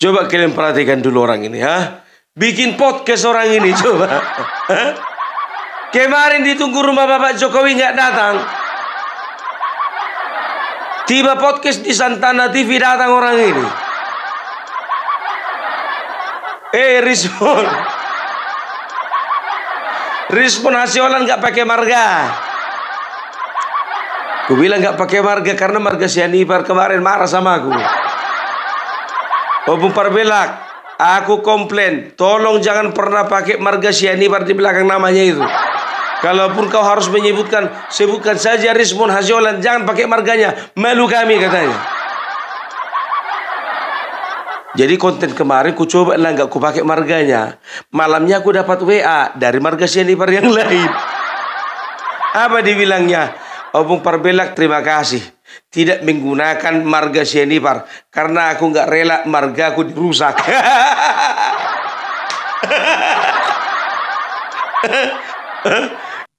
Coba kalian perhatikan dulu orang ini, ha? Bikin podcast orang ini, coba. Hah? Kemarin ditunggu rumah Bapak Jokowi nggak datang. Tiba podcast di Santana TV datang orang ini. Respon Hasiolan nggak pakai marga. Aku bilang nggak pakai marga karena marga Sianipar kemarin marah sama aku. Bung Parbelak, aku komplain, tolong jangan pernah pakai marga Sianipar di belakang namanya itu. Kalaupun kau harus menyebutkan, sebutkan saja Rismon Hasiolan, jangan pakai marganya, malu kami katanya. Jadi konten kemarin ku coba lah nggak ku pakai marganya. Malamnya aku dapat WA dari marga Sianipar yang lain. Apa dibilangnya? Bung Parbelak, terima kasih tidak menggunakan marga Sianipar karena aku nggak rela marga aku dirusak.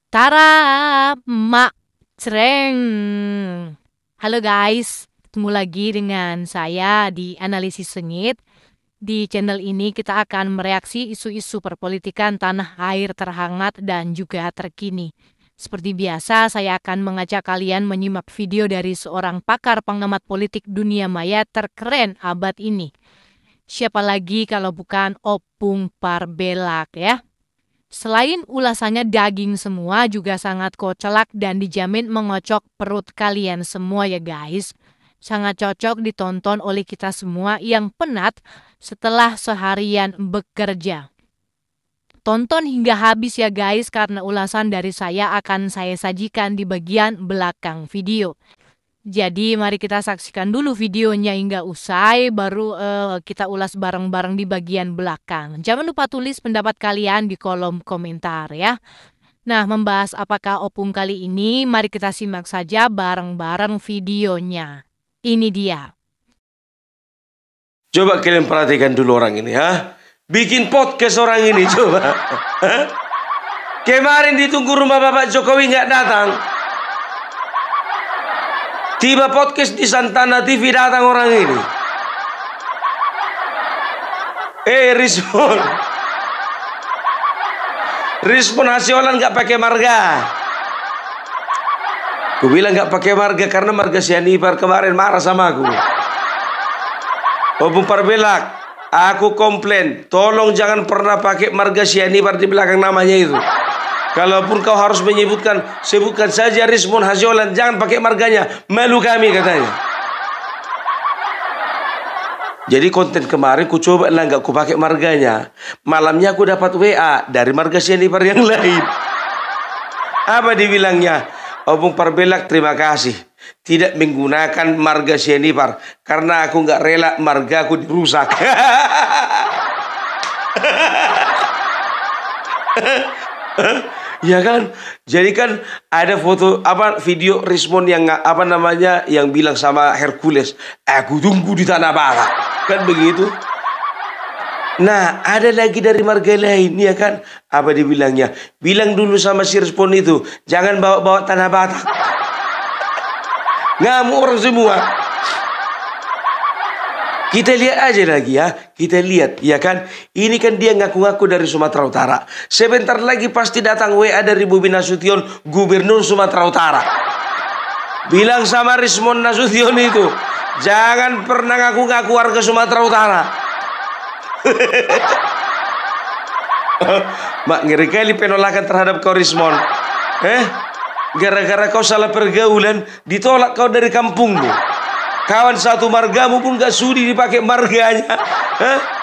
Tara, mak, cereng. Halo guys, ketemu lagi dengan saya di Analisis Sengit. Di channel ini kita akan mereaksi isu-isu perpolitikan tanah air terhangat dan juga terkini. Seperti biasa, saya akan mengajak kalian menyimak video dari seorang pakar pengamat politik dunia maya terkeren abad ini. Siapa lagi kalau bukan Opung Parbelak ya. Selain ulasannya daging semua, juga sangat kocak dan dijamin mengocok perut kalian semua ya guys. Sangat cocok ditonton oleh kita semua yang penat setelah seharian bekerja. Tonton hingga habis ya guys, karena ulasan dari saya akan saya sajikan di bagian belakang video. Jadi mari kita saksikan dulu videonya hingga usai, baru kita ulas bareng-bareng di bagian belakang. Jangan lupa tulis pendapat kalian di kolom komentar ya. Nah, membahas apakah Opung kali ini, mari kita simak saja bareng-bareng videonya. Ini dia. Coba kalian perhatikan dulu orang ini, ha? Bikin podcast orang ini, coba. Hah? Kemarin ditunggu rumah Bapak Jokowi nggak datang. Tiba podcast di Santana TV datang orang ini. Respon Hasiolan nggak pakai marga. Aku bilang nggak pakai marga karena marga Sianipar kemarin marah sama aku. Bung Parbelak, aku komplain, tolong jangan pernah pakai marga Sianipar di belakang namanya itu. Kalaupun kau harus menyebutkan, sebutkan saja Rismon Hasiolan, jangan pakai marganya, malu kami katanya. Jadi konten kemarin ku coba lah nggak ku pakai marganya. Malamnya aku dapat WA dari marga Sianipar yang lain. Apa dibilangnya? Bung Parbelak, terima kasih tidak menggunakan marga Sianipar karena aku nggak rela marga aku dirusak. Ya kan, jadi kan ada foto video Rismon yang yang bilang sama Hercules, aku tunggu di tanah Batak, kan begitu. Nah, ada lagi dari marga lain ya kan, apa dibilangnya? Bilang dulu sama si Respon itu, jangan bawa-bawa tanah Batak. Ngamuk orang semua. Kita lihat aja lagi ya. Kita lihat ya kan. Ini kan dia ngaku-ngaku dari Sumatera Utara. Sebentar lagi pasti datang WA dari Bobi Nasution, Gubernur Sumatera Utara. Bilang sama Rismon Nasution itu, jangan pernah ngaku-ngaku warga Sumatera Utara. Mak, ngeri kali penolakan terhadap kau Rismon. Gara-gara kau salah pergaulan, ditolak kau dari kampungmu. Kawan satu margamu pun gak sudi dipakai marganya.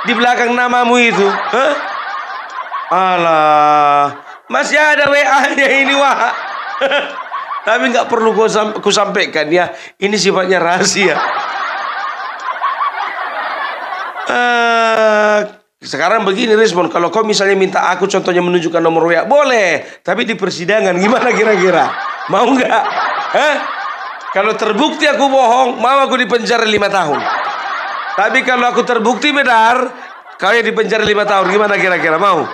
Di belakang namamu itu. Alah, masih ada WA-nya ini wah. Tapi gak perlu ku sampaikan ya. Ini sifatnya rahasia. Sekarang begini Respon, kalau kau misalnya minta aku contohnya menunjukkan nomor WA, boleh. Tapi di persidangan gimana kira-kira? Mau nggak? Kalau terbukti aku bohong, mau aku dipenjara 5 tahun. Tapi kalau aku terbukti benar, kau yang dipenjara 5 tahun, gimana kira-kira? Mau?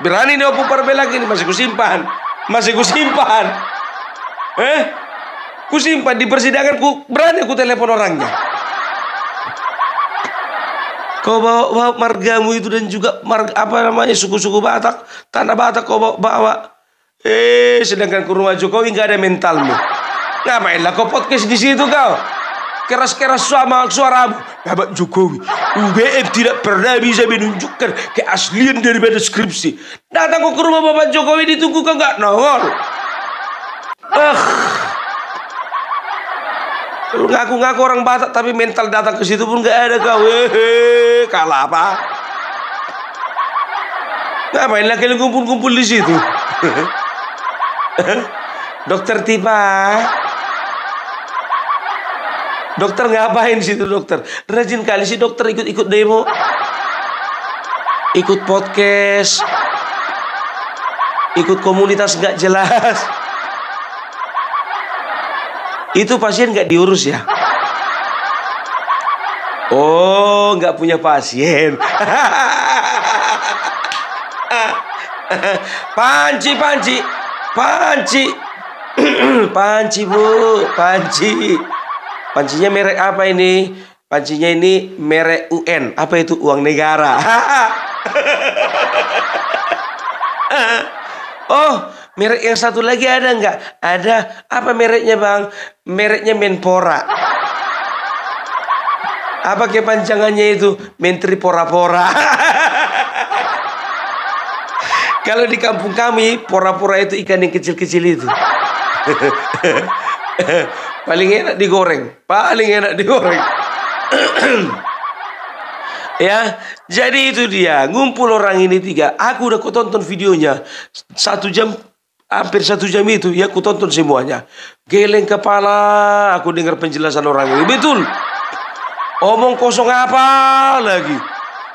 Berani nih Opung Parbelak ini, masih kusimpan. Kusimpan di persidangan, berani aku telepon orangnya. Kau bawa margamu itu dan juga suku-suku Batak, tanah Batak kau bawa. Sedangkan ke rumah Jokowi nggak ada mentalmu. Ngapainlah kau podcast di situ kau? Keras-keras sama suaramu. Bapak Jokowi, UGM tidak pernah bisa menunjukkan keaslian daripada skripsi. Datang kau ke rumah Bapak Jokowi ditunggu kau nggak nongol. Lu ngaku-ngaku orang Batak tapi mental datang ke situ pun nggak ada kau. Kalah apa? Ngapain lagi lu kumpul-kumpul di situ? Dokter Tipa. Dokter ngapain di situ dokter? Rajin kali sih dokter ikut-ikut demo. Ikut podcast. Ikut komunitas nggak jelas. Itu pasien nggak diurus ya? Oh, nggak punya pasien. Panci, Bu, panci. Pancinya merek apa ini? Pancinya ini merek UN. Apa itu? Uang negara. Oh, merek yang satu lagi ada nggak? Ada. Apa mereknya bang? Mereknya Menpora. Apa kepanjangannya itu? Menteri Pora-Pora. Kalau di kampung kami, pora-pora itu ikan yang kecil-kecil itu. Paling enak digoreng. Ya, jadi itu dia. Ngumpul orang ini 3. Aku udah tonton videonya 1 jam, hampir 1 jam itu. Ya, aku tonton semuanya. Geleng kepala. Aku dengar penjelasan orang ini. Betul. Omong kosong apa lagi?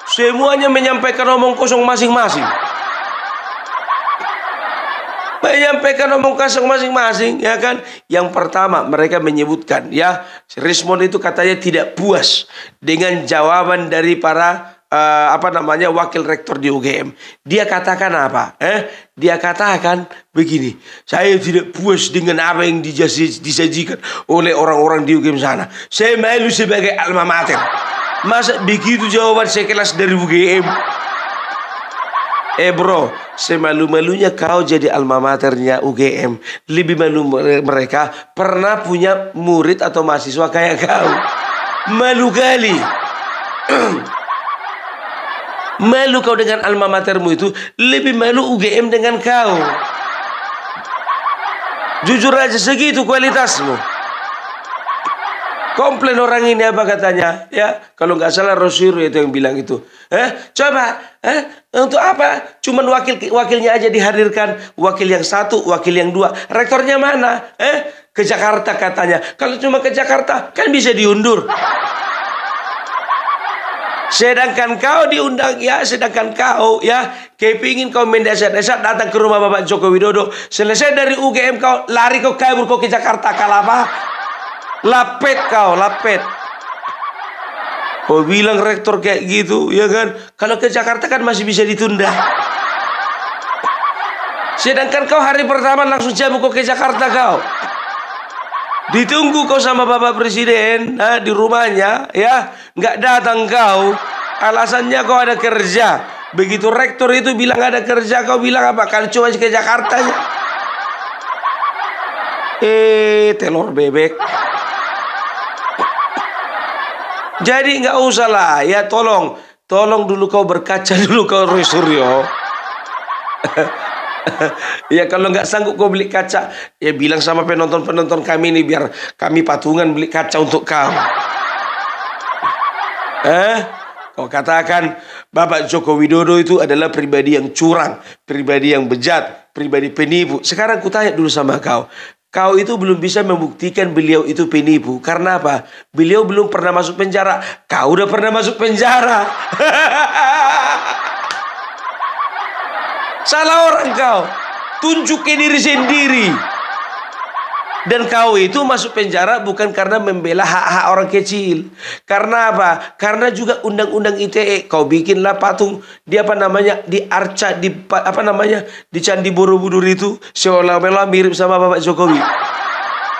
Semuanya menyampaikan omong kosong masing-masing. Menyampaikan omong kosong masing-masing, ya kan? Yang pertama mereka menyebutkan, ya, Rismond itu katanya tidak puas dengan jawaban dari para wakil rektor di UGM. Dia katakan apa? Dia katakan begini, saya tidak puas dengan apa yang disajikan oleh orang-orang di UGM sana. Saya malu sebagai alma mater. Masa begitu jawaban sekelas dari UGM? Bro, semalu-malunya kau jadi alma maternya UGM. Lebih malu mereka pernah punya murid atau mahasiswa kayak kau. Malu kali. Malu kau dengan alma matermu itu. Lebih malu UGM dengan kau. Jujur aja segitu kualitasmu. Komplain orang ini apa katanya? Ya, kalau nggak salah Rosyuro itu yang bilang itu. Coba, untuk apa? Cuman wakilnya aja dihadirkan. Wakil yang 1, wakil yang 2. Rektornya mana? Ke Jakarta katanya. Kalau cuma ke Jakarta kan bisa diundur. Sedangkan kau diundang, ya, kepingin kau mendesat-desat datang ke rumah Bapak Joko Widodo. Selesai dari UGM kau lari, kau kabur kau ke Jakarta. Kalah apa? Lapet kau, lapet. Kau bilang rektor kayak gitu, ya kan? Kalau ke Jakarta kan masih bisa ditunda. Sedangkan kau hari pertama langsung cabut kau ke Jakarta kau. Ditunggu kau sama Bapak Presiden di rumahnya, ya, nggak datang kau. Alasannya kau ada kerja. Begitu rektor itu bilang ada kerja, kau bilang apa? Kalau cuma ke Jakarta ya. Telur bebek. Jadi nggak usah lah, ya, tolong dulu kau berkaca dulu kau Suryo. Ya, kalau nggak sanggup kau beli kaca, ya bilang sama penonton kami ini biar kami patungan beli kaca untuk kau. Kau katakan Bapak Joko Widodo itu adalah pribadi yang curang, pribadi yang bejat, pribadi penipu. Sekarang ku tanya dulu sama kau. Kau itu belum bisa membuktikan beliau itu penipu. Karena apa? Beliau belum pernah masuk penjara. Kau udah pernah masuk penjara. Salah orang kau. Tunjukin diri sendiri. Dan kau itu masuk penjara bukan karena membela hak-hak orang kecil. Karena apa? Karena juga undang-undang ITE. Kau bikinlah patung di Arca, di Candi Borobudur itu seolah-olah mirip sama Bapak Jokowi.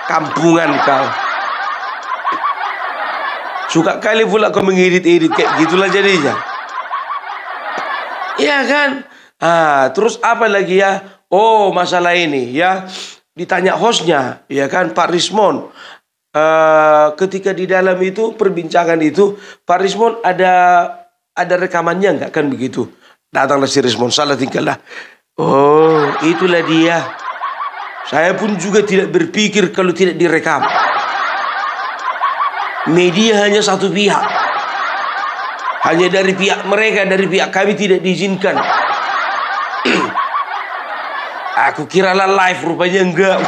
Kampungan kau. Suka kali pula kau mengedit-edit kayak gitulah jadinya. Iya kan? Terus apa lagi ya? Oh, masalah ini ya. Ditanya hostnya, ya kan, Pak Rismon. Ketika di dalam itu perbincangan itu, Pak Rismon ada rekamannya nggak, kan begitu? Datanglah si Rismon, salah tinggal lah. Oh, itulah dia. Saya pun juga tidak berpikir kalau tidak direkam. Media hanya satu pihak. Hanya dari pihak mereka, dari pihak kami tidak diizinkan. Aku kira lah live, rupanya enggak.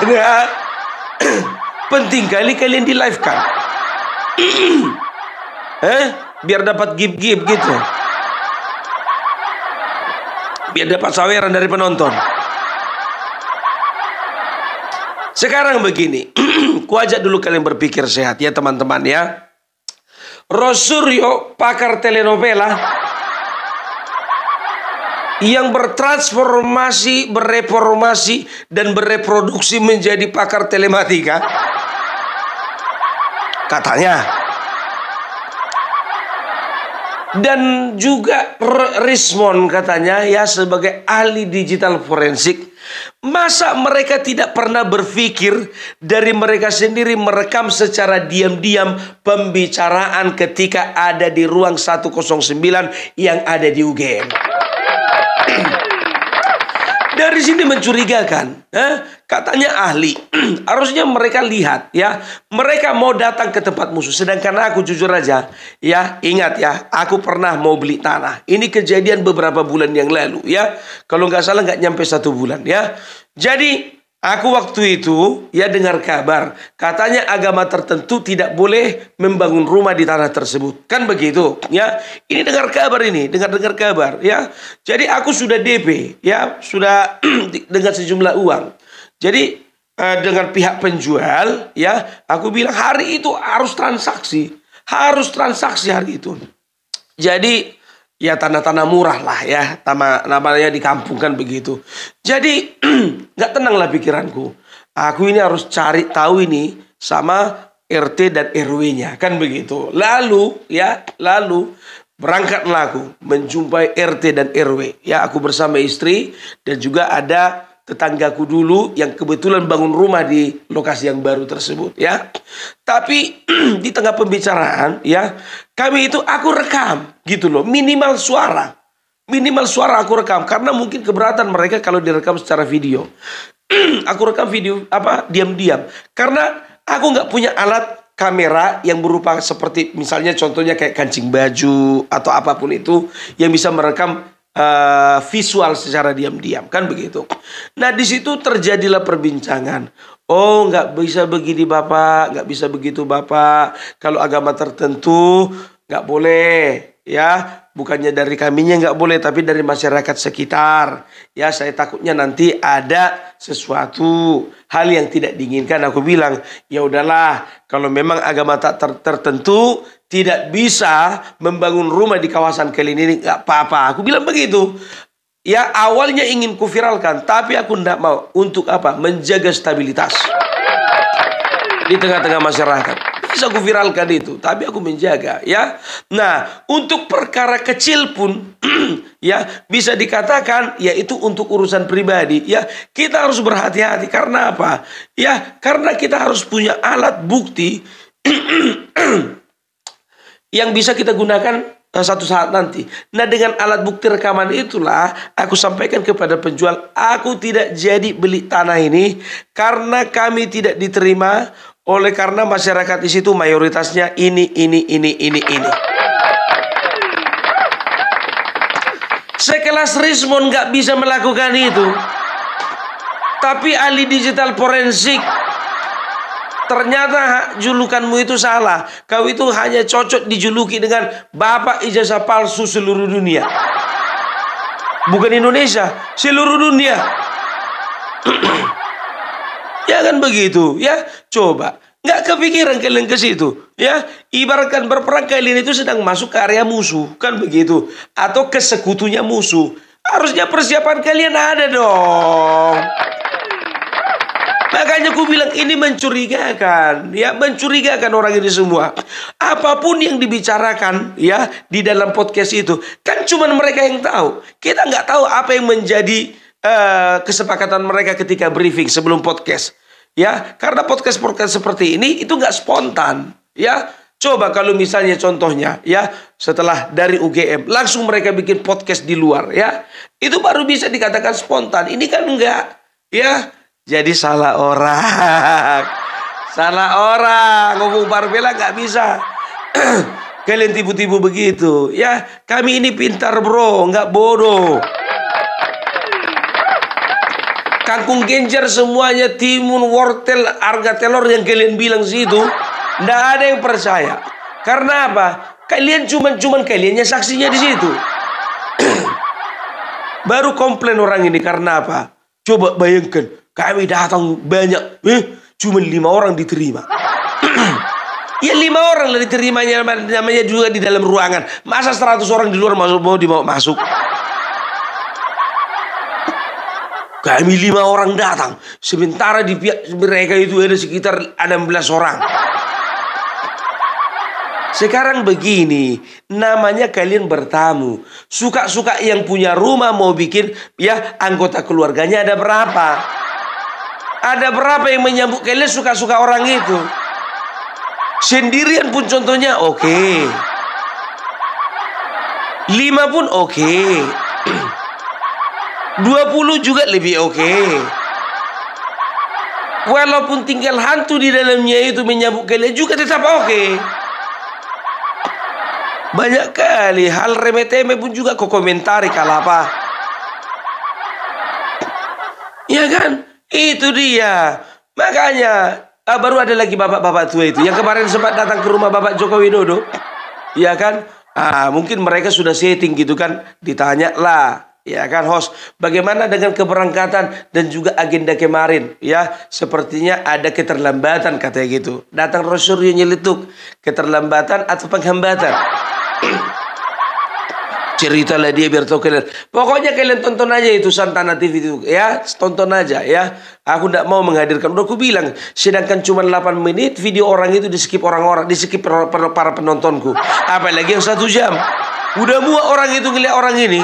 Penting kali kalian di live kan. Biar dapat gib-gib gitu. Biar dapat saweran dari penonton. Sekarang begini. Kuajak dulu kalian berpikir sehat ya teman-teman ya. Rosuryo, pakar telenovela yang bertransformasi, bereformasi dan bereproduksi menjadi pakar telematika, katanya. Dan juga Rismon katanya ya sebagai ahli digital forensik. Masa mereka tidak pernah berpikir dari mereka sendiri merekam secara diam-diam pembicaraan ketika ada di ruang 109 yang ada di UGM. Dari sini mencurigakan, katanya ahli. Harusnya mereka lihat ya, mereka mau datang ke tempat musuh. Sedangkan aku jujur aja, ya ingat ya, aku pernah mau beli tanah. Ini kejadian beberapa bulan yang lalu ya. Kalau nggak salah nggak nyampe 1 bulan ya. Jadi aku waktu itu ya dengar kabar, katanya agama tertentu tidak boleh membangun rumah di tanah tersebut. Kan begitu ya. Ini dengar kabar ini, dengar kabar ya. Jadi aku sudah DP ya, sudah dengan sejumlah uang. Jadi dengan pihak penjual ya, aku bilang hari itu harus transaksi hari itu. Jadi ya tanah-tanah murah lah ya, namanya di kampung kan begitu. Jadi nggak tenang lah pikiranku. Aku ini harus cari tahu ini sama RT dan RW-nya kan begitu. Lalu berangkatlah aku menjumpai RT dan RW. Ya aku bersama istri dan juga ada tetanggaku dulu yang kebetulan bangun rumah di lokasi yang baru tersebut ya. Tapi di tengah pembicaraan ya, kami itu aku rekam gitu loh, minimal suara aku rekam karena mungkin keberatan mereka kalau direkam secara video. Aku rekam video diam-diam karena aku nggak punya alat kamera yang berupa seperti misalnya contohnya kayak kancing baju atau apapun itu yang bisa merekam visual secara diam-diam kan begitu. Nah di situ terjadilah perbincangan. Oh nggak bisa begini bapak, nggak bisa begitu bapak. Kalau agama tertentu nggak boleh ya. Bukannya dari kaminya nggak boleh, tapi dari masyarakat sekitar. Ya saya takutnya nanti ada sesuatu hal yang tidak diinginkan. Aku bilang ya udahlah, kalau memang agama tak tertentu tidak bisa membangun rumah di kawasan kalian ini nggak apa-apa. Aku bilang begitu. Ya awalnya ingin kuviralkan, tapi aku tidak mau. Untuk apa? Menjaga stabilitas di tengah-tengah masyarakat. Bisa aku viralkan itu, tapi aku menjaga ya. Nah untuk perkara kecil pun ya bisa dikatakan yaitu untuk urusan pribadi ya, kita harus berhati-hati. Karena apa? Ya karena kita harus punya alat bukti yang bisa kita gunakan satu saat nanti. Nah dengan alat bukti rekaman itulah aku sampaikan kepada penjual, aku tidak jadi beli tanah ini karena kami tidak diterima oleh karena masyarakat di situ mayoritasnya ini. Sekelas Rismon nggak bisa melakukan itu, tapi ahli digital forensik. Ternyata julukanmu itu salah. Kau itu hanya cocok dijuluki dengan bapak ijazah palsu seluruh dunia. Bukan Indonesia, seluruh dunia. Ya kan begitu ya. Coba nggak kepikiran kalian ke situ ya. Ibaratkan berperang kalian itu sedang masuk ke area musuh kan begitu, atau ke sekutunya musuh. Harusnya persiapan kalian ada dong. Makanya aku bilang ini mencurigakan, ya, mencurigakan orang ini semua. Apapun yang dibicarakan, ya, di dalam podcast itu, kan cuman mereka yang tahu. Kita nggak tahu apa yang menjadi kesepakatan mereka ketika briefing sebelum podcast, ya. Karena podcast seperti ini itu nggak spontan, ya. Coba kalau misalnya contohnya, ya, setelah dari UGM langsung mereka bikin podcast di luar, ya, itu baru bisa dikatakan spontan. Ini kan enggak, ya. Jadi salah orang. Salah orang. Ngomong Barbella nggak bisa. Kalian tipu-tipu begitu. Ya, kami ini pintar bro, nggak bodoh. Kangkung genjer semuanya, timun, wortel, harga telur yang kalian bilang situ, nggak ada yang percaya. Karena apa? Kalian cuman kaliannya saksinya di situ. Baru komplain orang ini karena apa? Coba bayangkan, kami datang banyak, cuma 5 orang diterima. Ya 5 orang lah diterimanya, namanya juga di dalam ruangan. Masa 100 orang di luar mau dibawa masuk? Kami 5 orang datang, sementara di pihak mereka itu ada sekitar 16 orang. Sekarang begini, namanya kalian bertamu. Suka-suka yang punya rumah mau bikin, ya, anggota keluarganya ada berapa? Ada berapa yang menyambut kalian suka-suka orang itu? Sendirian pun contohnya oke. 5 pun oke. 20 juga lebih oke. Walaupun tinggal hantu di dalamnya itu menyambut kalian juga tetap oke. Banyak kali hal remeh-temeh pun juga kau komentari kalau apa. Ya kan? Itu dia. Makanya baru ada lagi bapak-bapak tua itu yang kemarin sempat datang ke rumah Bapak Joko Widodo. Ya kan? Mungkin mereka sudah setting gitu kan. Ditanya lah, ya kan, host, bagaimana dengan keberangkatan dan juga agenda kemarin? Ya, sepertinya ada keterlambatan katanya gitu. Datang Rosario nyeletuk, keterlambatan atau penghambatan? Ceritalah dia biar tahu kalian. Pokoknya kalian tonton aja itu Santana TV itu, ya, tonton aja, ya. Aku tidak mau menghadirkan. Udah aku bilang, sedangkan cuma 8 menit video orang itu di skip orang-orang, di skip para penontonku. Apalagi yang 1 jam. Udah muak orang itu ngeliat orang ini.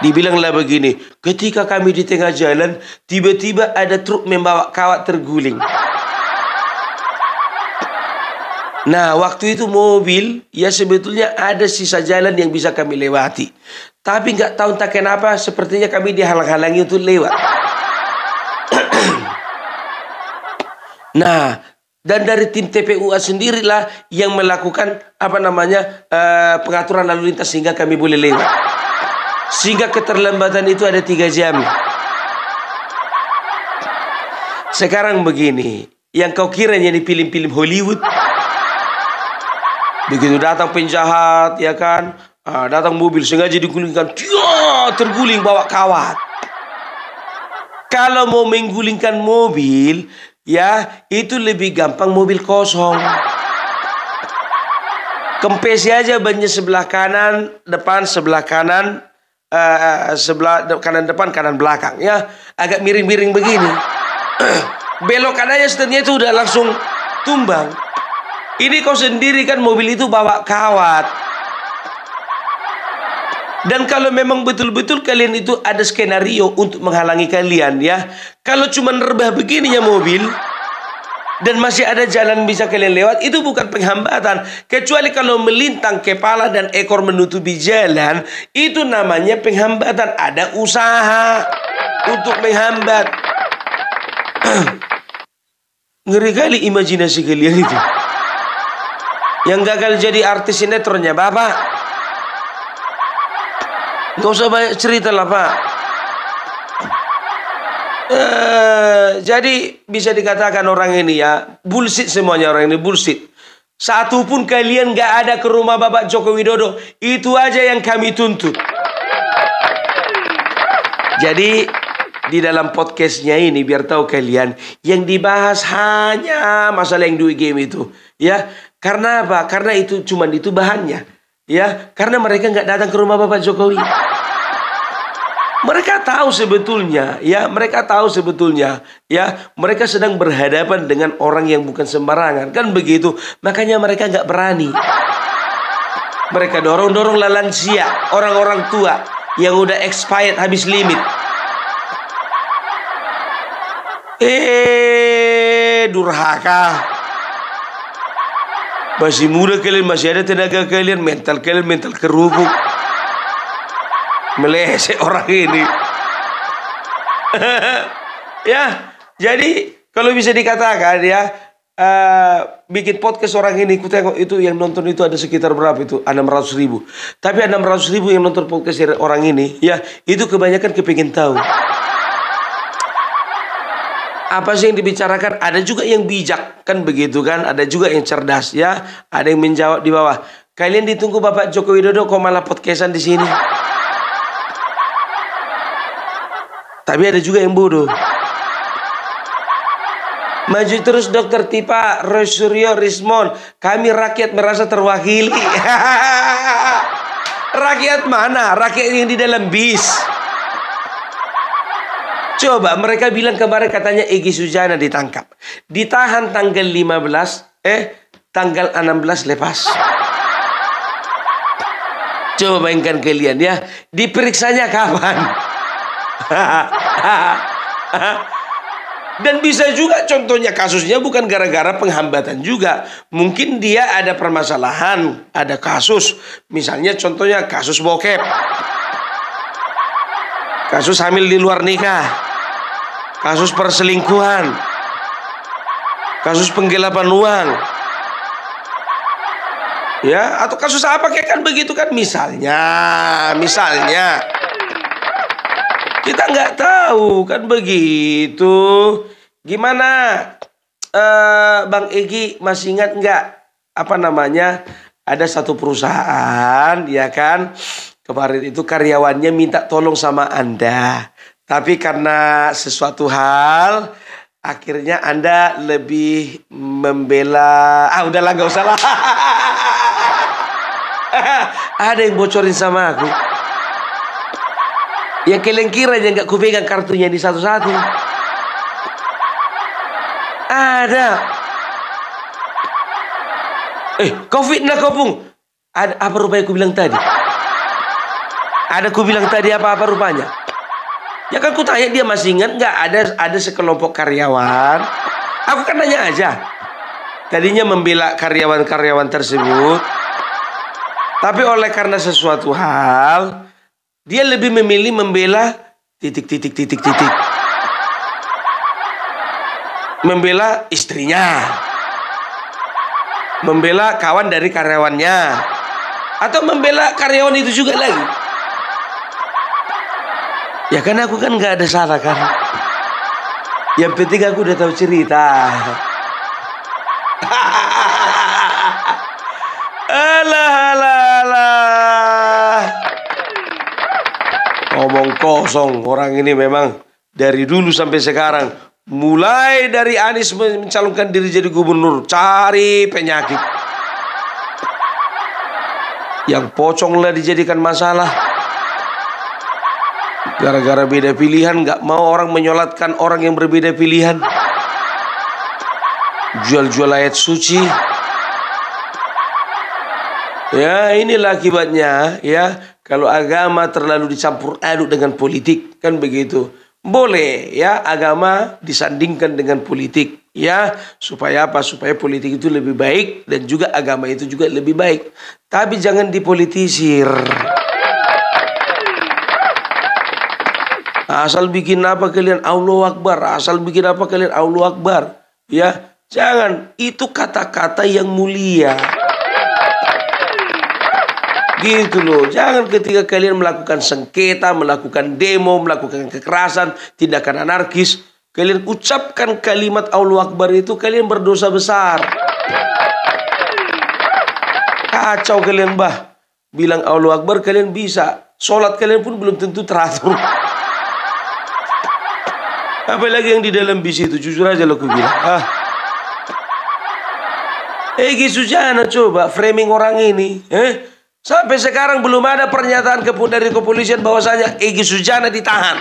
Dibilanglah begini, ketika kami di tengah jalan, tiba-tiba ada truk membawa kawat terguling. Nah, waktu itu mobil, ya sebetulnya ada sisa jalan yang bisa kami lewati. Tapi nggak tahu entah kenapa, sepertinya kami dihalang-halangi untuk lewat. Nah, dan dari tim TPUA sendirilah yang melakukan pengaturan lalu lintas sehingga kami boleh lewat. Sehingga keterlambatan itu ada 3 jam. Sekarang begini, yang kau kiranya di film-film Hollywood, begitu datang penjahat, ya kan, datang mobil sengaja digulingkan, terguling bawa kawat. Kalau mau menggulingkan mobil, ya, itu lebih gampang mobil kosong. Kempes aja bannya sebelah kanan, depan sebelah kanan, sebelah kanan depan, kanan belakang, ya, agak miring-miring begini. Belokan aja setelahnya itu udah langsung tumbang. Ini kau sendiri kan mobil itu bawa kawat. Dan kalau memang betul-betul kalian itu ada skenario untuk menghalangi kalian, ya. Kalau cuma rebah begininya mobil dan masih ada jalan bisa kalian lewat, itu bukan penghambatan. Kecuali kalau melintang kepala dan ekor menutupi jalan, itu namanya penghambatan. Ada usaha untuk menghambat. Ngeri kali imajinasi kalian itu. Yang gagal jadi artis sinetronnya Bapak. Gak usah banyak cerita lah Pak. Jadi bisa dikatakan orang ini, ya, bullshit semuanya, orang ini bullshit. Satu pun kalian gak ada ke rumah Bapak Joko Widodo. Itu aja yang kami tuntut. Jadi di dalam podcastnya ini biar tahu kalian, yang dibahas hanya masalah yang duit game itu, ya. Karena apa? Karena itu bahannya, ya. Karena mereka nggak datang ke rumah Bapak Jokowi. Mereka tahu sebetulnya, ya, mereka tahu sebetulnya, ya, mereka sedang berhadapan dengan orang yang bukan sembarangan, kan begitu. Makanya mereka nggak berani. Mereka dorong-dorong lansia, orang-orang tua yang udah expired, habis limit. Durhaka. Masih muda kalian, masih ada tenaga kalian, mental kerupuk. Meleset orang ini. Ya, jadi kalau bisa dikatakan ya, bikin podcast orang ini, ku tengok itu yang nonton itu ada sekitar berapa itu, 600.000. Tapi 600.000 yang nonton podcast orang ini, ya itu kebanyakan kepingin tahu apa sih yang dibicarakan. Ada juga yang bijak, kan begitu kan, ada juga yang cerdas, ya. Ada yang menjawab di bawah, kalian ditunggu Bapak Joko Widodo, kok malah podcastan di sini. Tapi ada juga yang bodoh. Maju terus Dokter Tipa, Rosuryo, Rismon. Kami rakyat merasa terwakili. Rakyat mana? Rakyat yang di dalam bis. Coba mereka bilang kemarin katanya Egy Sujana ditangkap. Ditahan tanggal 15, tanggal 16 lepas. Coba bayangkan kalian ya, diperiksanya kapan? Dan bisa juga contohnya kasusnya bukan gara-gara penghambatan juga. Mungkin dia ada permasalahan, ada kasus. Misalnya contohnya kasus bokep, kasus hamil di luar nikah, kasus perselingkuhan, kasus penggelapan uang, ya, atau kasus apa kayak kan begitu kan, misalnya kita nggak tahu kan begitu. Gimana Bang Egy, masih ingat nggak apa namanya, ada satu perusahaan ya kan, kemarin itu karyawannya minta tolong sama Anda, tapi karena sesuatu hal akhirnya Anda lebih membela, udahlah nggak usah lah. Ada yang bocorin sama aku. Ya kalian kira aja nggak kupegang kartunya di satu-satu. Ada. Kau fitnah kau Pung. Ada apa rupanya ku bilang tadi? Ada ku bilang tadi apa rupanya? Ya kan ku tanya dia masih ingat nggak, ada sekelompok karyawan. Aku kan nanya aja. Tadinya membela karyawan-karyawan tersebut. Tapi oleh karena sesuatu hal, dia lebih memilih membela titik. Membela istrinya, membela kawan dari karyawannya, atau membela karyawan itu juga lagi. Ya kan aku kan nggak ada salah kan. Yang penting aku udah tahu cerita. Alah. Ngomong kosong orang ini memang dari dulu sampai sekarang. Mulai dari Anies mencalonkan diri jadi gubernur, cari penyakit. Yang poconglah dijadikan masalah. Gara-gara beda pilihan, nggak mau orang menyolatkan orang yang berbeda pilihan. Jual-jual ayat suci. Ya inilah akibatnya ya, kalau agama terlalu dicampur aduk dengan politik, kan begitu. Boleh ya agama disandingkan dengan politik ya, supaya apa? Supaya politik itu lebih baik dan juga agama itu juga lebih baik. Tapi jangan dipolitisir. Asal bikin apa kalian Allahu Akbar, asal bikin apa kalian Allahu Akbar. Ya, jangan, itu kata-kata yang mulia. Gitu loh, jangan ketika kalian melakukan sengketa, melakukan demo, melakukan kekerasan, tindakan anarkis, kalian ucapkan kalimat Allahu Akbar itu, kalian berdosa besar. Kacau kalian bah, bilang Allahu Akbar kalian bisa, sholat kalian pun belum tentu teratur. Apalagi yang di dalam bis itu, jujur aja lo aku bilang. Egy Sujana coba framing orang ini, Sampai sekarang belum ada pernyataan dari kepolisian bahwasanya Egy Sujana ditahan.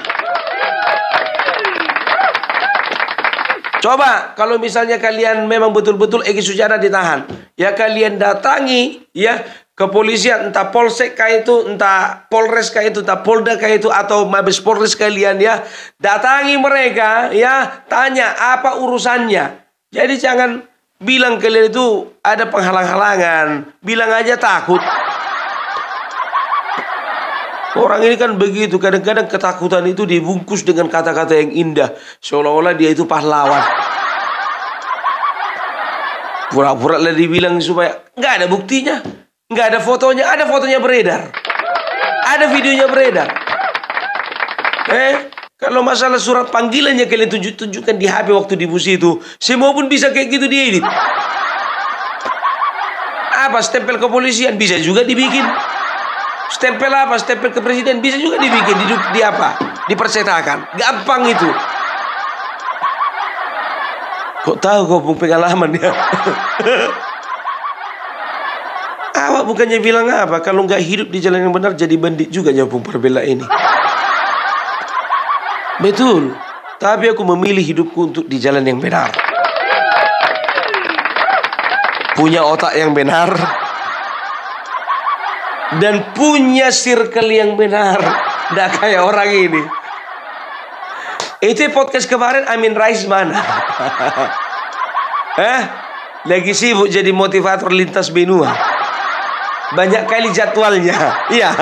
Coba kalau misalnya kalian memang betul-betul Egy Sujana ditahan, ya kalian datangi ya kepolisian, entah polsek kah itu, entah polres kah itu, entah polda kah itu, atau mabes polres kalian ya, datangi mereka ya, tanya apa urusannya. Jadi jangan bilang kalian itu ada penghalang-halangan, bilang aja takut. Orang ini kan begitu, kadang-kadang ketakutan itu dibungkus dengan kata-kata yang indah, seolah-olah dia itu pahlawan. Pura-pura lah dibilang supaya nggak ada buktinya, nggak ada fotonya. Ada fotonya beredar, ada videonya beredar. Kalau masalah surat panggilannya kalian tunjukkan di HP waktu di bus itu, semua pun bisa kayak gitu diedit. Apa stempel kepolisian bisa juga dibikin. Stempel apa? Stempel ke presiden bisa juga dibikin di apa? Dipercetakan. Gampang itu. Kok tahu kau pun pengalaman ya? Awak bukannya bilang apa? Kalau nggak hidup di jalan yang benar jadi bandit juga nyambung perbela ini. Betul. Tapi aku memilih hidupku untuk di jalan yang benar. Punya otak yang benar. Dan punya circle yang benar. Nggak kayak orang ini. Itu podcast kemarin Amin Rais mana? Lagi sibuk jadi motivator lintas benua. Banyak kali jadwalnya. Iya.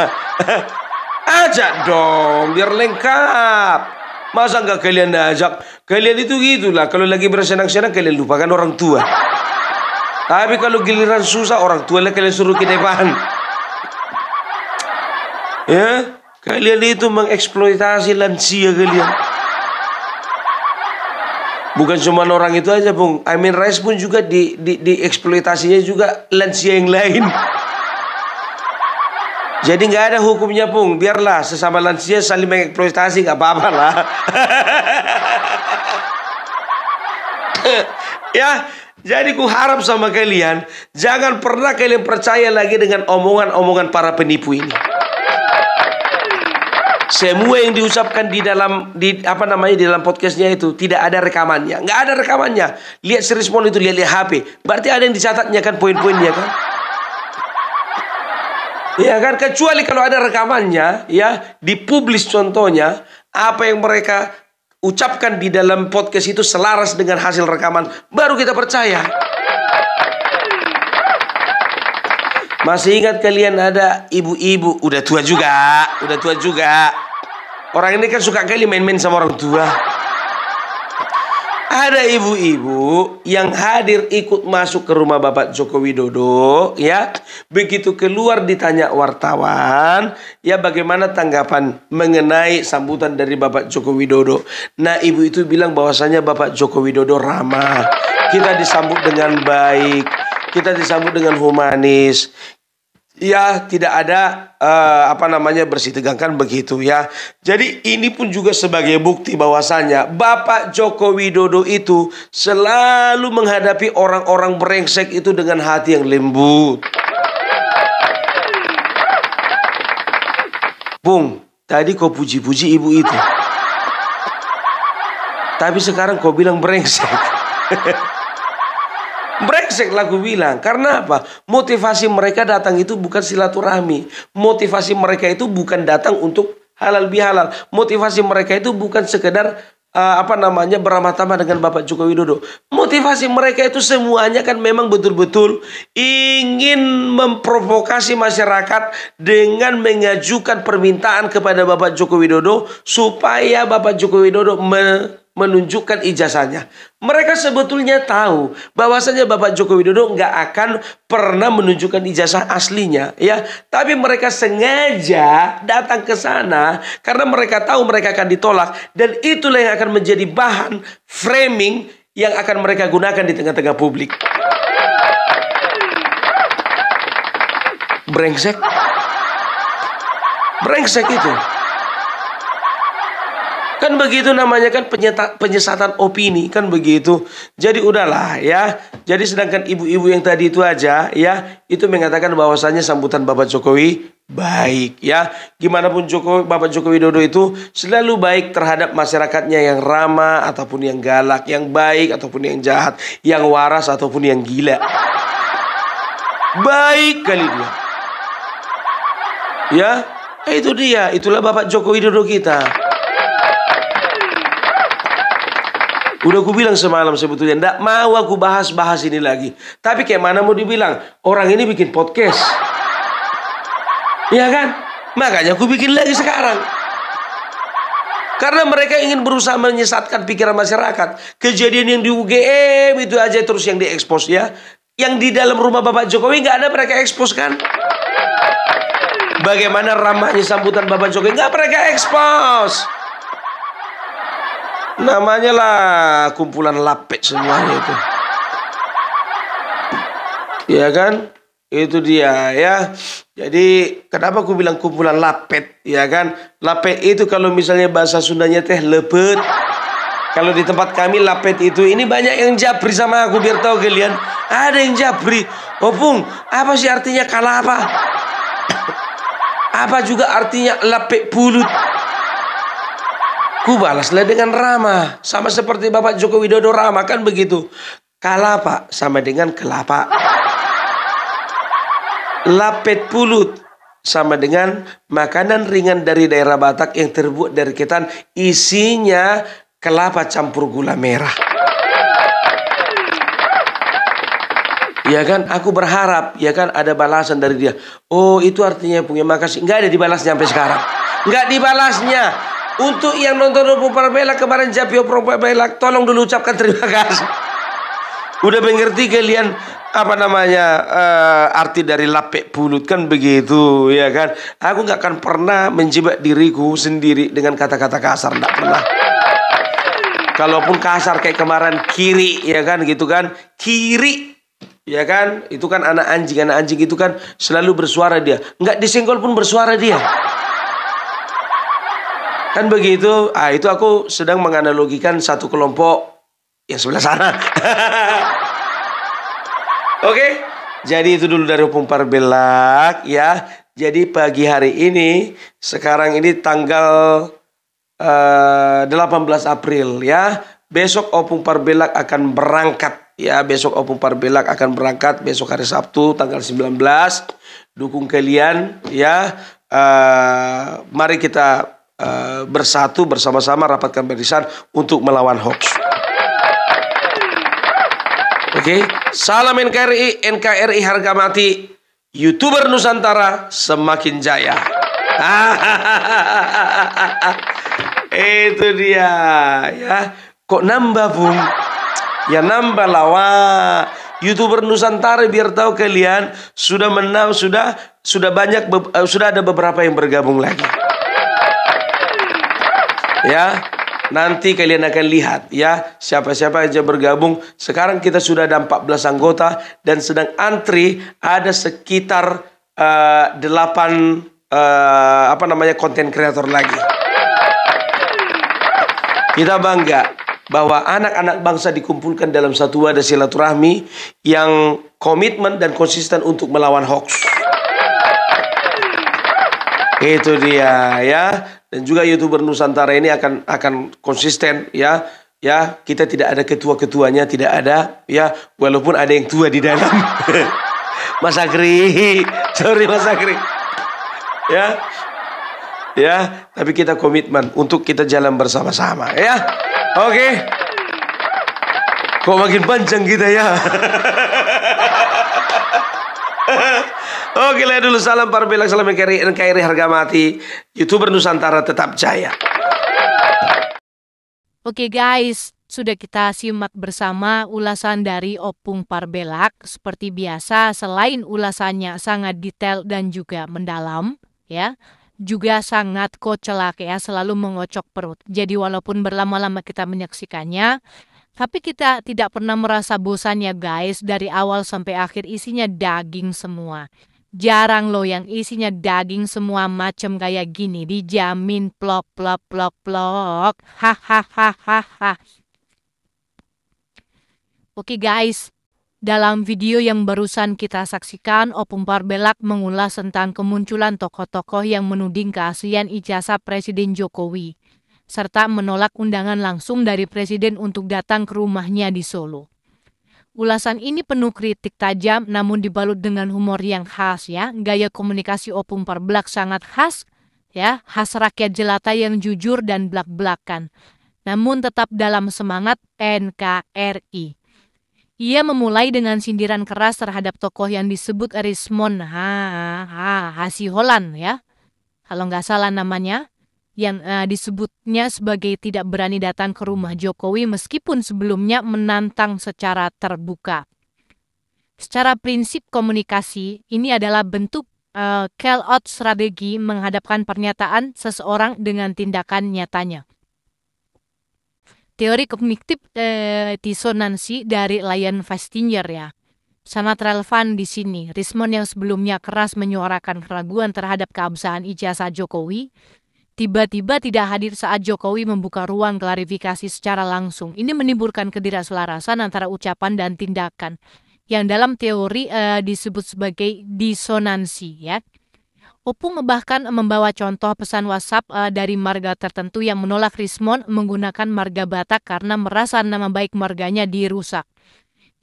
Ajak dong biar lengkap. Masa nggak kalian ajak? Kalian itu gitulah. Kalau lagi bersenang-senang kalian lupakan orang tua. Tapi kalau giliran susah orang tua kalian suruh ke depan. Ya, kalian itu mengeksploitasi lansia kalian. Bukan cuma orang itu aja, Bung. Amin Rais pun juga dieksploitasinya juga lansia yang lain. Jadi nggak ada hukumnya, Bung. Biarlah sesama lansia saling mengeksploitasi, nggak apa-apa lah. Ya, jadi ku harap sama kalian jangan pernah kalian percaya lagi dengan omongan-omongan para penipu ini. Semua yang diucapkan di dalam podcastnya itu tidak ada rekamannya, nggak ada rekamannya. Lihat si respon itu, lihat HP. Berarti ada yang dicatatnya kan, poin-poinnya kan? Ya kan, kecuali kalau ada rekamannya, ya dipublis contohnya apa yang mereka ucapkan di dalam podcast itu selaras dengan hasil rekaman, baru kita percaya. Masih ingat kalian ada ibu-ibu udah tua juga. Orang ini kan suka kali main-main sama orang tua. Ada ibu-ibu yang hadir ikut masuk ke rumah Bapak Joko Widodo, ya. Begitu keluar ditanya wartawan, ya bagaimana tanggapan mengenai sambutan dari Bapak Joko Widodo. Nah, ibu itu bilang bahwasanya Bapak Joko Widodo ramah. Kita disambut dengan baik, kita disambut dengan humanis. Ya, tidak ada bersih tegangkan begitu ya. Jadi ini pun juga sebagai bukti bahwasanya Bapak Joko Widodo itu selalu menghadapi orang-orang brengsek itu dengan hati yang lembut. Bung, tadi kau puji-puji ibu itu. Tapi sekarang kau bilang brengsek. Brengsek lah aku bilang. Karena apa? Motivasi mereka datang itu bukan silaturahmi. Motivasi mereka itu bukan datang untuk halal bihalal. Motivasi mereka itu bukan sekedar beramah tamah dengan Bapak Joko Widodo. Motivasi mereka itu semuanya kan memang betul-betul ingin memprovokasi masyarakat dengan mengajukan permintaan kepada Bapak Joko Widodo supaya Bapak Joko Widodo menunjukkan ijazahnya. Mereka sebetulnya tahu bahwasanya Bapak Joko Widodo nggak akan pernah menunjukkan ijazah aslinya, ya. Tapi mereka sengaja datang ke sana karena mereka tahu mereka akan ditolak, dan itulah yang akan menjadi bahan framing yang akan mereka gunakan di tengah-tengah publik. Brengsek. Brengsek itu. Kan begitu namanya kan penyesatan opini kan begitu. Jadi udahlah ya. Jadi sedangkan ibu-ibu yang tadi itu aja ya, itu mengatakan bahwasannya sambutan Bapak Jokowi baik ya. Gimana pun Bapak Joko Widodo itu selalu baik terhadap masyarakatnya, yang ramah ataupun yang galak, yang baik ataupun yang jahat, yang waras ataupun yang gila. Baik kali dia. Ya, itu dia. Itulah Bapak Joko Widodo kita. Udah aku bilang semalam sebetulnya, ndak mau aku bahas-bahas ini lagi. Tapi kayak mana mau dibilang, orang ini bikin podcast. Ya kan? Makanya aku bikin lagi sekarang. Karena mereka ingin berusaha menyesatkan pikiran masyarakat. Kejadian yang di UGM itu aja terus yang diekspos ya. Yang di dalam rumah Bapak Jokowi nggak ada mereka ekspos kan? Bagaimana ramahnya sambutan Bapak Jokowi nggak mereka ekspos. Namanya lah kumpulan lapet semuanya itu. Ya kan? Itu dia ya. Jadi kenapa aku bilang kumpulan lapet, ya kan? Lapet itu kalau misalnya bahasa Sundanya teh lepet. Kalau di tempat kami lapet itu, ini banyak yang japri sama aku biar tahu kalian. Ada yang japri. Opung, apa sih artinya kalapa? Apa juga artinya lapet pulut? Ku balaslah dengan ramah, sama seperti Bapak Joko Widodo ramah kan begitu. Kalapa sama dengan kelapa. Lapet pulut sama dengan makanan ringan dari daerah Batak yang terbuat dari ketan, isinya kelapa campur gula merah. Ya kan, aku berharap ya kan ada balasan dari dia. Oh itu artinya punya makasih. Nggak ada dibalasnya sampai sekarang. Nggak dibalasnya. Untuk yang nonton Opung Parbelak kemarin, Japio Parbelak, tolong dulu ucapkan terima kasih. Udah mengerti kalian apa namanya arti dari lapek pulut kan begitu ya kan? Aku nggak akan pernah menjebak diriku sendiri dengan kata-kata kasar, nggak pernah. Kalaupun kasar kayak kemarin kiri ya kan gitu kan, kiri ya kan, itu kan anak anjing itu kan selalu bersuara dia, nggak disenggol pun bersuara dia. Kan begitu, itu aku sedang menganalogikan satu kelompok yang sebelah sana. Oke, jadi itu dulu dari Opung Parbelak ya. Jadi pagi hari ini, sekarang ini tanggal 18 April ya. Besok Opung Parbelak akan berangkat ya. Besok Opung Parbelak akan berangkat besok hari Sabtu tanggal 19. Dukung kalian ya. Mari kita bersatu bersama-sama rapatkan barisan untuk melawan hoax. Oke, salam NKRI harga mati, YouTuber Nusantara semakin jaya. Itu dia ya. Kok nambah Bung? Ya nambah lawa. YouTuber Nusantara biar tahu kalian sudah menang, sudah banyak, sudah ada beberapa yang bergabung lagi. Ya, nanti kalian akan lihat ya siapa-siapa aja bergabung. Sekarang kita sudah ada 14 anggota dan sedang antri ada sekitar 8 konten kreator lagi. Kita bangga bahwa anak-anak bangsa dikumpulkan dalam satu wadah silaturahmi yang komitmen dan konsisten untuk melawan hoax. Itu dia ya. Dan juga YouTuber Nusantara ini akan konsisten ya. Ya, kita tidak ada ketua-ketuanya, tidak ada ya, walaupun ada yang tua di dalam. Mas Agri. Sorry Mas Agri. Ya. Ya, tapi kita komitmen untuk kita jalan bersama-sama ya. Oke. Kok makin panjang kita ya. Oke lah dulu, salam Parbelak, salam NKRI harga mati, YouTuber Nusantara tetap jaya. Oke guys, sudah kita simak bersama ulasan dari Opung Parbelak. Seperti biasa, selain ulasannya sangat detail dan juga mendalam, ya, juga sangat kocelak ya, selalu mengocok perut. Jadi walaupun berlama-lama kita menyaksikannya, tapi kita tidak pernah merasa bosan ya guys. Dari awal sampai akhir isinya daging semua. Jarang loh yang isinya daging semua macam kayak gini. Dijamin plok plok plok plok. Hahaha. Oke guys, dalam video yang barusan kita saksikan, Opung Parbelak mengulas tentang kemunculan tokoh-tokoh yang menuding keaslian ijazah Presiden Jokowi, serta menolak undangan langsung dari Presiden untuk datang ke rumahnya di Solo. Ulasan ini penuh kritik tajam namun dibalut dengan humor yang khas ya. Gaya komunikasi Opung Parbelak sangat khas ya, khas rakyat jelata yang jujur dan belak-belakan. Namun tetap dalam semangat NKRI. Ia memulai dengan sindiran keras terhadap tokoh yang disebut Rismon Hasiholan ya. Kalau nggak salah namanya, yang disebutnya sebagai tidak berani datang ke rumah Jokowi meskipun sebelumnya menantang secara terbuka. Secara prinsip komunikasi, ini adalah bentuk call-out strategi menghadapkan pernyataan seseorang dengan tindakan nyatanya. Teori kognitif disonansi dari Lion Festinger ya. Sangat relevan di sini. Rismon yang sebelumnya keras menyuarakan keraguan terhadap keabsahan ijazah Jokowi, tiba-tiba tidak hadir saat Jokowi membuka ruang klarifikasi secara langsung. Ini menimbulkan ketidakselarasan antara ucapan dan tindakan, yang dalam teori disebut sebagai disonansi ya. Opung bahkan membawa contoh pesan WhatsApp dari marga tertentu yang menolak Rismon menggunakan marga Batak karena merasa nama baik marganya dirusak.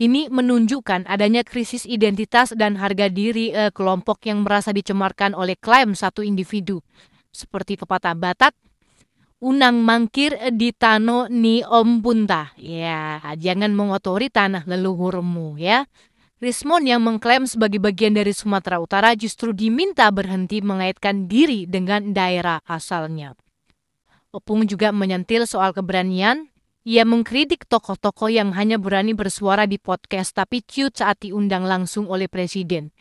Ini menunjukkan adanya krisis identitas dan harga diri kelompok yang merasa dicemarkan oleh klaim satu individu. Seperti pepatah Batak, unang mangkir di tano ni om punta. Ya, jangan mengotori tanah leluhurmu ya. Rismon yang mengklaim sebagai bagian dari Sumatera Utara justru diminta berhenti mengaitkan diri dengan daerah asalnya. Opung juga menyentil soal keberanian. Ia mengkritik tokoh-tokoh yang hanya berani bersuara di podcast tapi cute saat diundang langsung oleh Presiden.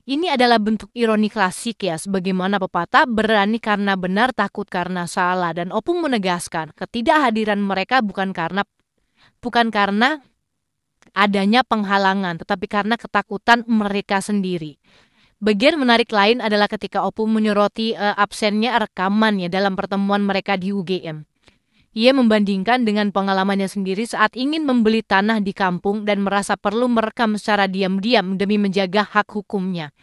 Ini adalah bentuk ironi klasik ya, sebagaimana pepatah berani karena benar, takut karena salah. Dan Opung menegaskan ketidakhadiran mereka bukan karena adanya penghalangan, tetapi karena ketakutan mereka sendiri. Bagian menarik lain adalah ketika Opung menyoroti absennya rekaman ya dalam pertemuan mereka di UGM. Ia membandingkan dengan pengalamannya sendiri saat ingin membeli tanah di kampung dan merasa perlu merekam secara diam-diam demi menjaga hak hukumnya.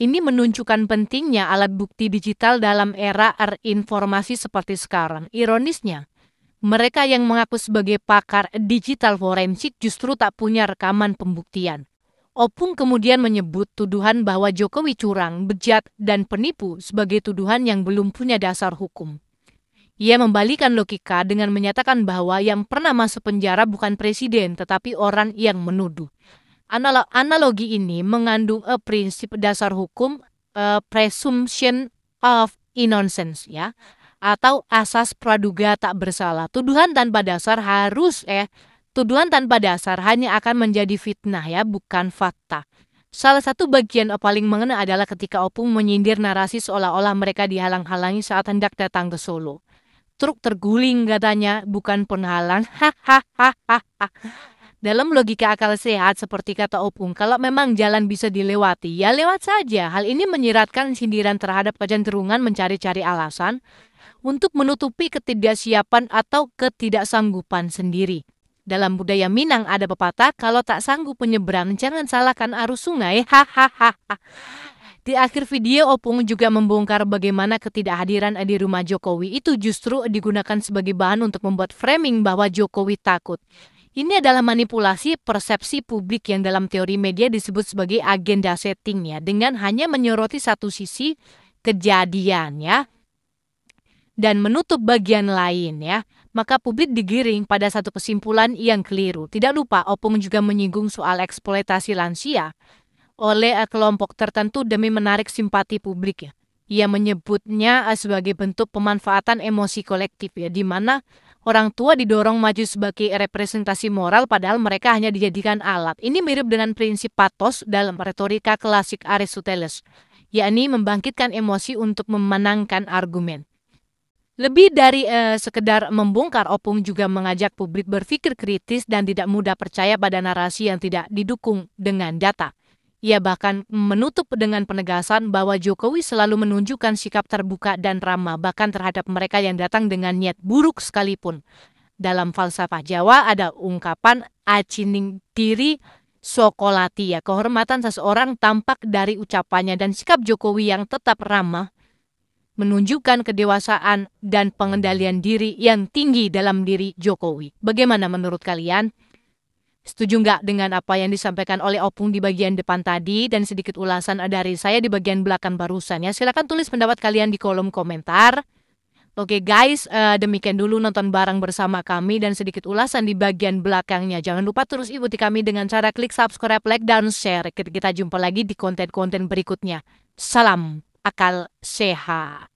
Ini menunjukkan pentingnya alat bukti digital dalam era informasi seperti sekarang. Ironisnya, mereka yang mengaku sebagai pakar digital forensik justru tak punya rekaman pembuktian. Opung kemudian menyebut tuduhan bahwa Jokowi curang, bejat, dan penipu sebagai tuduhan yang belum punya dasar hukum. Ia membalikan logika dengan menyatakan bahwa yang pernah masuk penjara bukan presiden, tetapi orang yang menuduh. Analogi ini mengandung prinsip dasar hukum presumption of innocence ya, atau asas praduga tak bersalah. Tuduhan tanpa dasar hanya akan menjadi fitnah ya, bukan fakta. Salah satu bagian paling mengena adalah ketika Opung menyindir narasi seolah-olah mereka dihalang-halangi saat hendak datang ke Solo. Truk terguling katanya, bukan penghalang. Dalam logika akal sehat seperti kata Opung, kalau memang jalan bisa dilewati, ya lewat saja. Hal ini menyiratkan sindiran terhadap kecenderungan mencari-cari alasan untuk menutupi ketidaksiapan atau ketidaksanggupan sendiri. Dalam budaya Minang ada pepatah, kalau tak sanggup menyeberang, jangan salahkan arus sungai. Di akhir video, Opung juga membongkar bagaimana ketidakhadiran di rumah Jokowi itu justru digunakan sebagai bahan untuk membuat framing bahwa Jokowi takut. Ini adalah manipulasi persepsi publik yang dalam teori media disebut sebagai agenda setting ya, dengan hanya menyoroti satu sisi kejadian ya, dan menutup bagian lain ya. Maka publik digiring pada satu kesimpulan yang keliru. Tidak lupa, Opung juga menyinggung soal eksploitasi lansia oleh kelompok tertentu demi menarik simpati publik ya. Ia menyebutnya sebagai bentuk pemanfaatan emosi kolektif ya, di mana orang tua didorong maju sebagai representasi moral padahal mereka hanya dijadikan alat. Ini mirip dengan prinsip pathos dalam retorika klasik Aristoteles, yakni membangkitkan emosi untuk memenangkan argumen. Lebih dari sekedar membongkar, Opung juga mengajak publik berpikir kritis dan tidak mudah percaya pada narasi yang tidak didukung dengan data. Ia bahkan menutup dengan penegasan bahwa Jokowi selalu menunjukkan sikap terbuka dan ramah bahkan terhadap mereka yang datang dengan niat buruk sekalipun. Dalam falsafah Jawa ada ungkapan acining diri sokolati ya, kehormatan seseorang tampak dari ucapannya, dan sikap Jokowi yang tetap ramah menunjukkan kedewasaan dan pengendalian diri yang tinggi dalam diri Jokowi. Bagaimana menurut kalian? Setuju nggak dengan apa yang disampaikan oleh Opung di bagian depan tadi dan sedikit ulasan dari saya di bagian belakang barusan ya? Silakan tulis pendapat kalian di kolom komentar. Oke guys, demikian dulu nonton bareng bersama kami dan sedikit ulasan di bagian belakangnya. Jangan lupa terus ikuti kami dengan cara klik subscribe, like, dan share. Kita jumpa lagi di konten-konten berikutnya. Salam akal sehat.